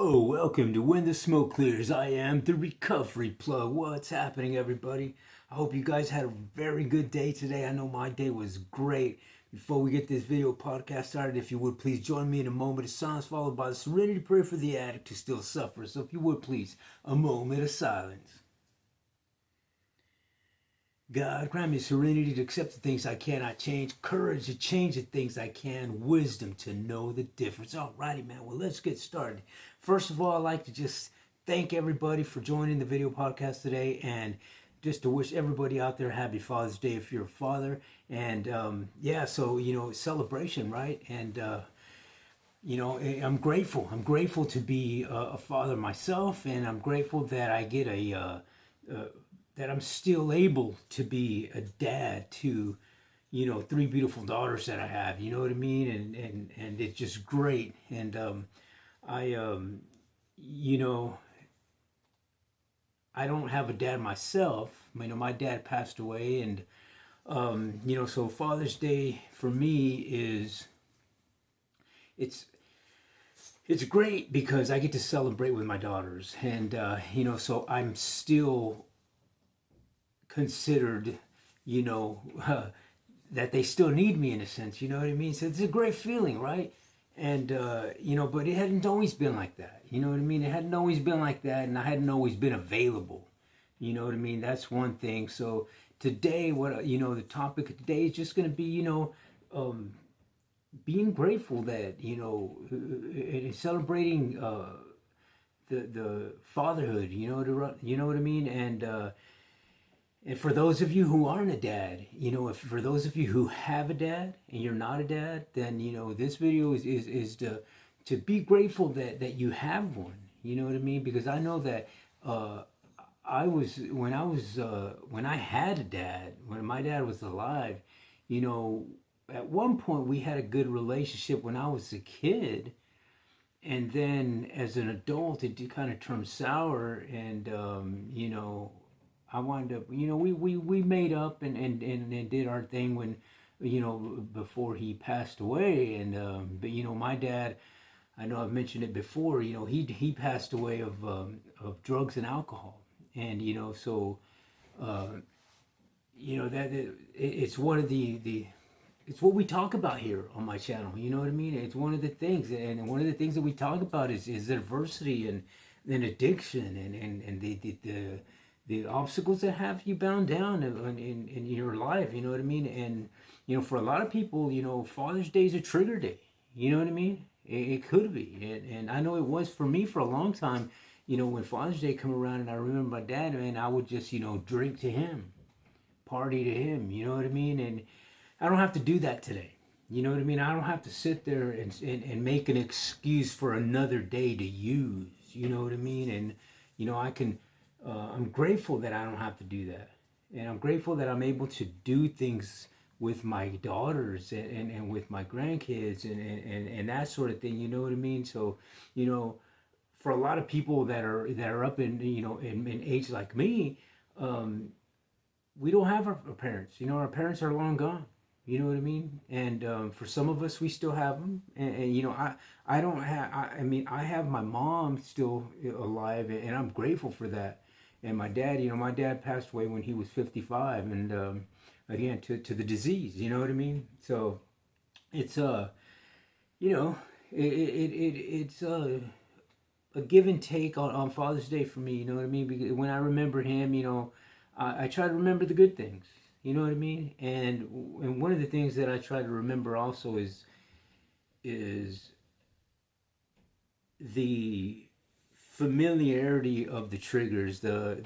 Hello, welcome to When the Smoke Clears. I am the Recovery Plug. What's happening, everybody? I hope you guys had a very good day today. I know my day was great. Before we get this video podcast started, if you would please join me in a moment of silence, followed by the serenity prayer for the addict who still suffers. So if you would please, a moment of silence. God, grant me serenity to accept the things I cannot change, courage to change the things I can, wisdom to know the difference. Alrighty, man. Well, let's get started. First of all, I'd like to just thank everybody for joining the video podcast today, and just to wish everybody out there happy Father's Day if you're a father. And celebration, right? And I'm grateful. I'm grateful to be a father myself, and I'm grateful that I get that I'm still able to be a dad to, three beautiful daughters that I have. You know what I mean? And it's just great. And I, I don't have a dad myself. My dad passed away, and so Father's Day for me is it's great because I get to celebrate with my daughters, and so I'm still considered, that they still need me in a sense, you know what I mean? So it's a great feeling, right? And, but it hadn't always been like that, you know what I mean? It hadn't always been like that, and I hadn't always been available, you know what I mean? That's one thing. So today, the topic of today is just going to be, being grateful that, celebrating the fatherhood, you know what I mean? And for those of you who aren't a dad, if for those of you who have a dad and you're not a dad, then this video is to be grateful that you have one. You know what I mean? Because I know that when I had a dad, when my dad was alive, at one point we had a good relationship when I was a kid, and then as an adult it did kind of turn sour, and I wound up, we made up and did our thing when, before he passed away. And, but, my dad, I know I've mentioned it before, he passed away of drugs and alcohol. And, it's one of it's what we talk about here on my channel. You know what I mean? It's one of the things, and one of the things that we talk about is adversity and addiction and the obstacles that have you bound down in your life, you know what I mean? And, for a lot of people, Father's Day is a trigger day, you know what I mean? It could be. And I know it was for me for a long time, when Father's Day come around and I remember my dad, and I would just, drink to him, party to him, you know what I mean? And I don't have to do that today. You know what I mean? I don't have to sit there and make an excuse for another day to use, you know what I mean? And, I can... I'm grateful that I don't have to do that. And I'm grateful that I'm able to do things with my daughters and with my grandkids and that sort of thing, you know what I mean? So, for a lot of people that are up in, in age like me, we don't have our parents. Our parents are long gone. You know what I mean? And for some of us, we still have them. And I don't have, I have my mom still alive, and I'm grateful for that. And my dad passed away when he was 55, and again, to the disease, you know what I mean? So it's, it's a give and take on Father's Day for me, you know what I mean? Because when I remember him, I try to remember the good things. You know what I mean? And one of the things that I try to remember also is the familiarity of the triggers, the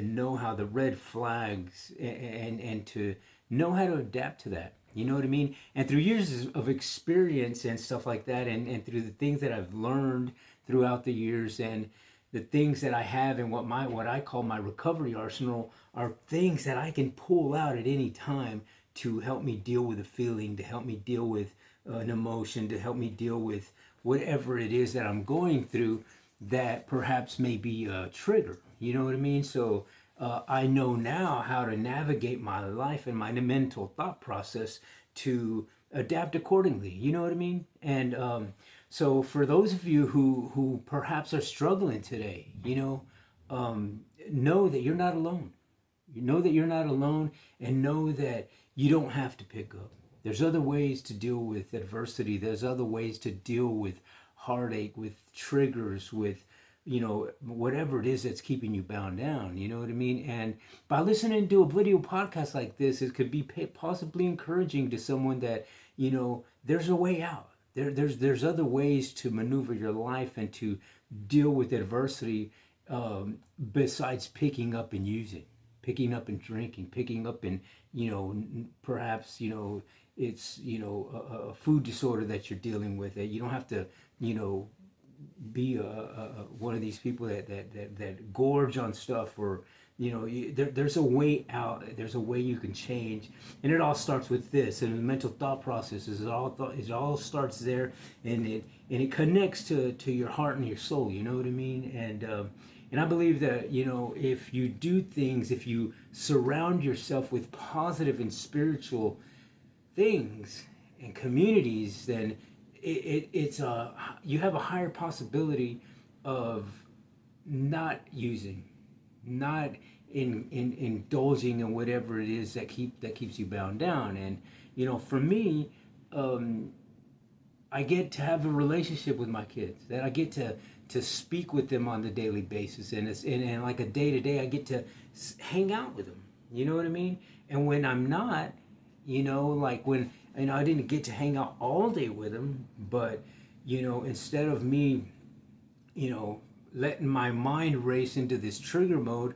know-how, the red flags, and to know how to adapt to that. You know what I mean? And through years of experience and stuff like that, and through the things that I've learned throughout the years, and the things that I have in what I call my recovery arsenal, are things that I can pull out at any time to help me deal with a feeling, to help me deal with an emotion, to help me deal with whatever it is that I'm going through that perhaps may be a trigger. You know what I mean? So I know now how to navigate my life and my mental thought process to adapt accordingly. You know what I mean? And So for those of you who perhaps are struggling today, know that you're not alone. You know that you're not alone, and know that you don't have to pick up. There's other ways to deal with adversity. There's other ways to deal with heartache, with triggers, with whatever it is that's keeping you bound down. You know what I mean? And by listening to a video podcast like this, it could be possibly encouraging to someone that there's a way out. There's other ways to maneuver your life and to deal with adversity, besides picking up and using, picking up and drinking, picking up and perhaps it's a food disorder that you're dealing with. That you don't have to be one of these people that gorge on stuff, or there's a way out. There's a way you can change, and it all starts with this. And the mental thought process is it all starts there, and it connects to your heart and your soul. You know what I mean? And I believe that if you do things, if you surround yourself with positive and spiritual things and communities, then it's you have a higher possibility of not using, not indulging in whatever it is that keeps you bound down. And for me, I get to have a relationship with my kids, that I get to speak with them on the daily basis, and like a day to day, I get to hang out with them. You know what I mean? And when I'm not, like when I didn't get to hang out all day with them, but instead of me, letting my mind race into this trigger mode,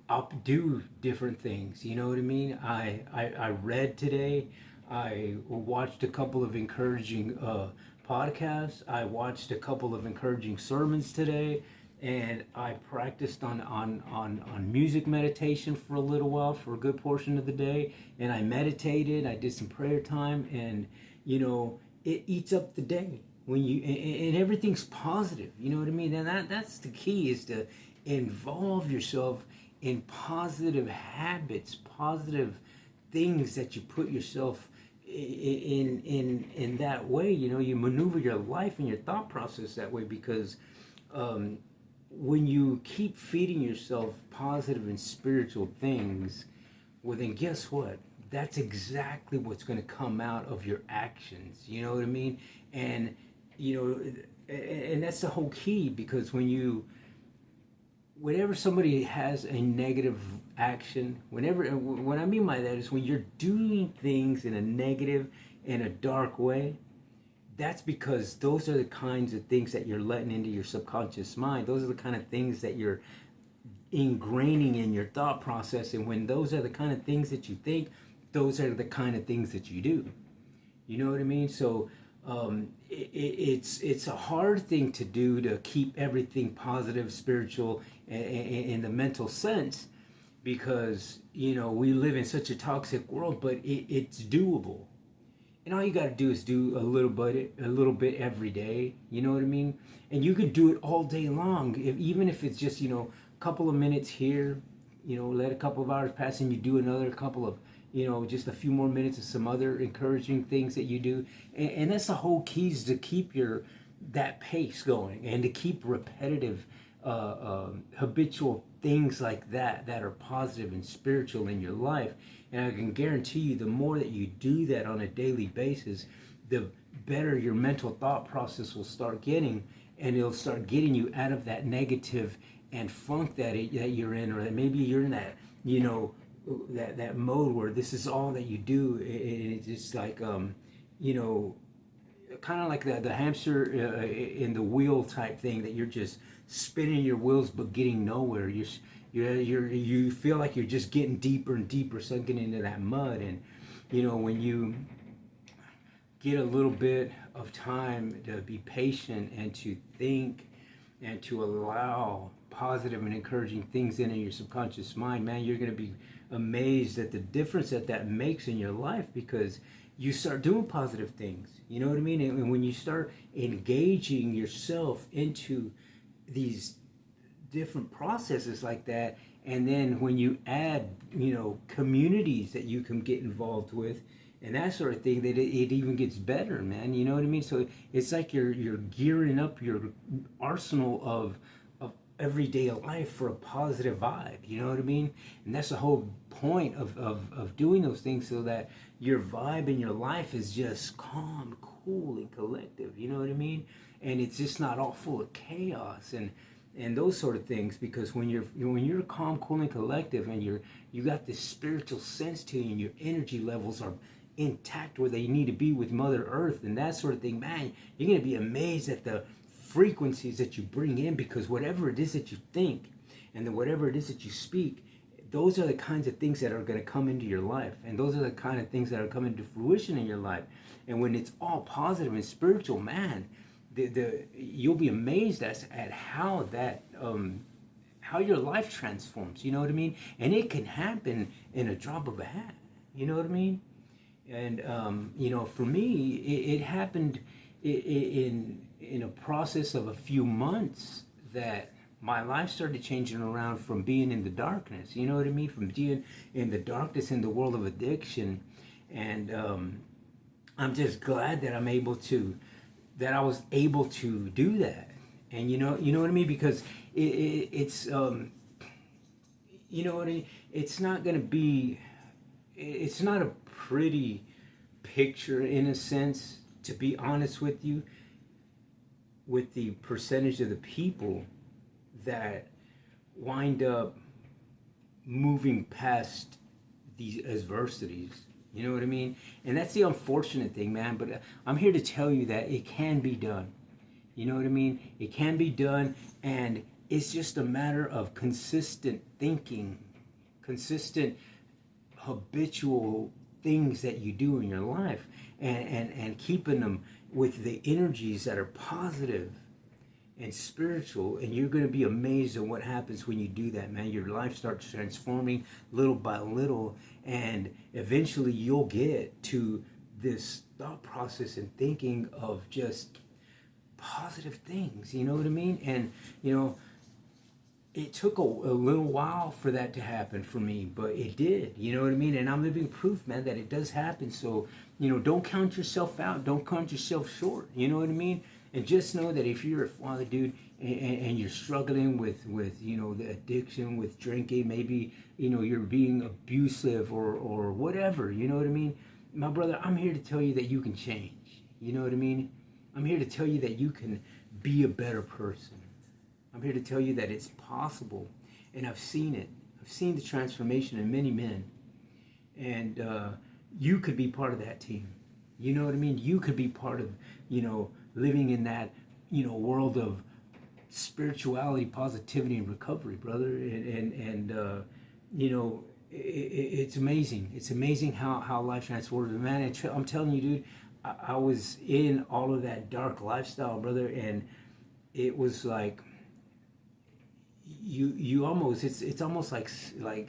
I'll do different things. You know what I mean? I read today. I watched a couple of encouraging podcasts. I watched a couple of encouraging sermons today, and I practiced on music meditation for a little while, for a good portion of the day. And I meditated. I did some prayer time, and it eats up the day when and everything's positive. You know what I mean? And that's the key, is to involve yourself in positive habits, positive things that you put yourself in that way. You maneuver your life and your thought process that way, because when you keep feeding yourself positive and spiritual things, well then guess what? That's exactly what's going to come out of your actions. You know what I mean? And and that's the whole key, because whenever somebody has a negative action, what I mean by that is when you're doing things in a negative and a dark way, that's because those are the kinds of things that you're letting into your subconscious mind. Those are the kind of things that you're ingraining in your thought process. And when those are the kind of things that you think, those are the kind of things that you do. You know what I mean? So it's a hard thing to do, to keep everything positive, spiritual, in the mental sense, because we live in such a toxic world. But it's doable, and all you got to do is do a little bit every day. You know what I mean? And you can do it all day long, even if it's just a couple of minutes here. Let a couple of hours pass, and you do another couple of just a few more minutes of some other encouraging things that you do. And that's the whole key, is to keep that pace going, and to keep repetitive, habitual things like that are positive and spiritual in your life. And I can guarantee you, the more that you do that on a daily basis, the better your mental thought process will start getting, and it'll start getting you out of that negative and funk that you're in, or that maybe you're in that that mode where this is all that you do. It's just like kind of like the hamster in the wheel type thing, that you're just spinning your wheels but getting nowhere. You feel like you're just getting deeper and deeper, sunken into that mud. And when you get a little bit of time to be patient and to think and to allow positive and encouraging things in your subconscious mind, man, you're going to be amazed at the difference that makes in your life, because you start doing positive things. You know what I mean? And when you start engaging yourself into these different processes like that, and then when you add communities that you can get involved with, and that sort of thing, that it even gets better, man. You know what I mean? So it's like you're gearing up your arsenal of everyday life for a positive vibe. You know what I mean? And that's the whole point of doing those things, so that your vibe in your life is just calm, cool, and collective. You know what I mean? And it's just not all full of chaos and those sort of things. Because when you're calm, cool, and collective, and you got this spiritual sense to you, and your energy levels are intact where they need to be with Mother Earth and that sort of thing, man, you're gonna be amazed at the frequencies that you bring in. Because whatever it is that you think, and then whatever it is that you speak, those are the kinds of things that are going to come into your life, and those are the kind of things that are coming to fruition in your life. And when it's all positive and spiritual, man, you'll be amazed at how that how your life transforms. You know what I mean? And it can happen in a drop of a hat. You know what I mean? And you know, for me, it happened in a process of a few months, that my life started changing around from being in the darkness. You know what I mean? From being in the darkness in the world of addiction. And I'm just glad that I was able to do that. And you know what I mean? Because it's you know what I mean? It's not going to be, it's not a pretty picture, in a sense, to be honest with you, with the percentage of the people that wind up moving past these adversities. You know what I mean? And that's the unfortunate thing, man. But I'm here to tell you that it can be done. You know what I mean? It can be done, and it's just a matter of consistent thinking, consistent habitual things that you do in your life, and keeping them with the energies that are positive and spiritual. And you're going to be amazed at what happens when you do that, man. Your life starts transforming little by little, and eventually you'll get to this thought process and thinking of just positive things. You know what I mean? And you know, it took a little while for that to happen for me, but it did. You know what I mean? And I'm living proof, man, that it does happen. So, you know, don't count yourself out. Don't count yourself short. You know what I mean? And just know that if you're a father, dude, and you're struggling with you know, the addiction, with drinking, maybe, you know, you're being abusive or whatever, you know what I mean? My brother, I'm here to tell you that you can change. You know what I mean? I'm here to tell you that you can be a better person. I'm here to tell you that it's possible, and I've seen it. I've seen the transformation in many men, and you could be part of that team. You know what I mean? You could be part of, you know, living in that, you know, world of spirituality, positivity, and recovery, brother. And you know, it's amazing. It's amazing how life transforms. Man, I'm telling you, dude, I was in all of that dark lifestyle, brother, and it was like, you almost, it's almost like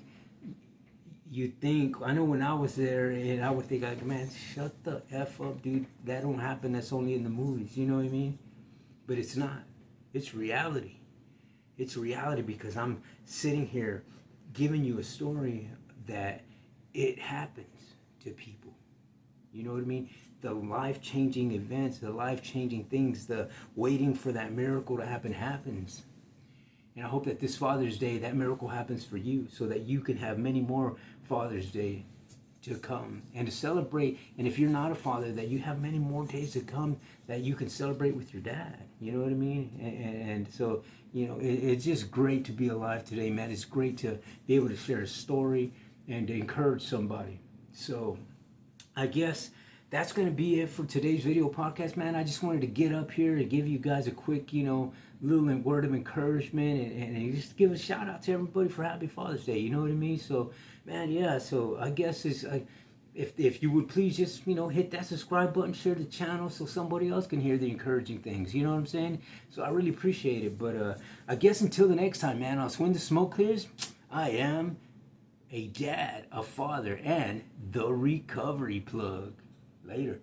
you think, I know when I was there, and I would think like, man, shut the F up, dude. That don't happen. That's only in the movies. You know what I mean? But it's not. It's reality. It's reality, because I'm sitting here giving you a story that it happens to people. You know what I mean? The life-changing events, the life-changing things, the waiting for that miracle to happen happens. And I hope that this Father's Day, that miracle happens for you, so that you can have many more Father's Day to come and to celebrate. And if you're not a father, that you have many more days to come that you can celebrate with your dad. You know what I mean? And so, you know, it's just great to be alive today, man. It's great to be able to share a story and to encourage somebody. So I guess that's going to be it for today's video podcast, man. I just wanted to get up here and give you guys a quick, you know, little word of encouragement, and just give a shout out to everybody for Happy Father's Day. You know what I mean? So, man, yeah. So I guess it's if you would please just, you know, hit that subscribe button, share the channel, so somebody else can hear the encouraging things. You know what I'm saying? So I really appreciate it. But I guess until the next time, man. When the smoke clears, I am a dad, a father, and the recovery plug. Later.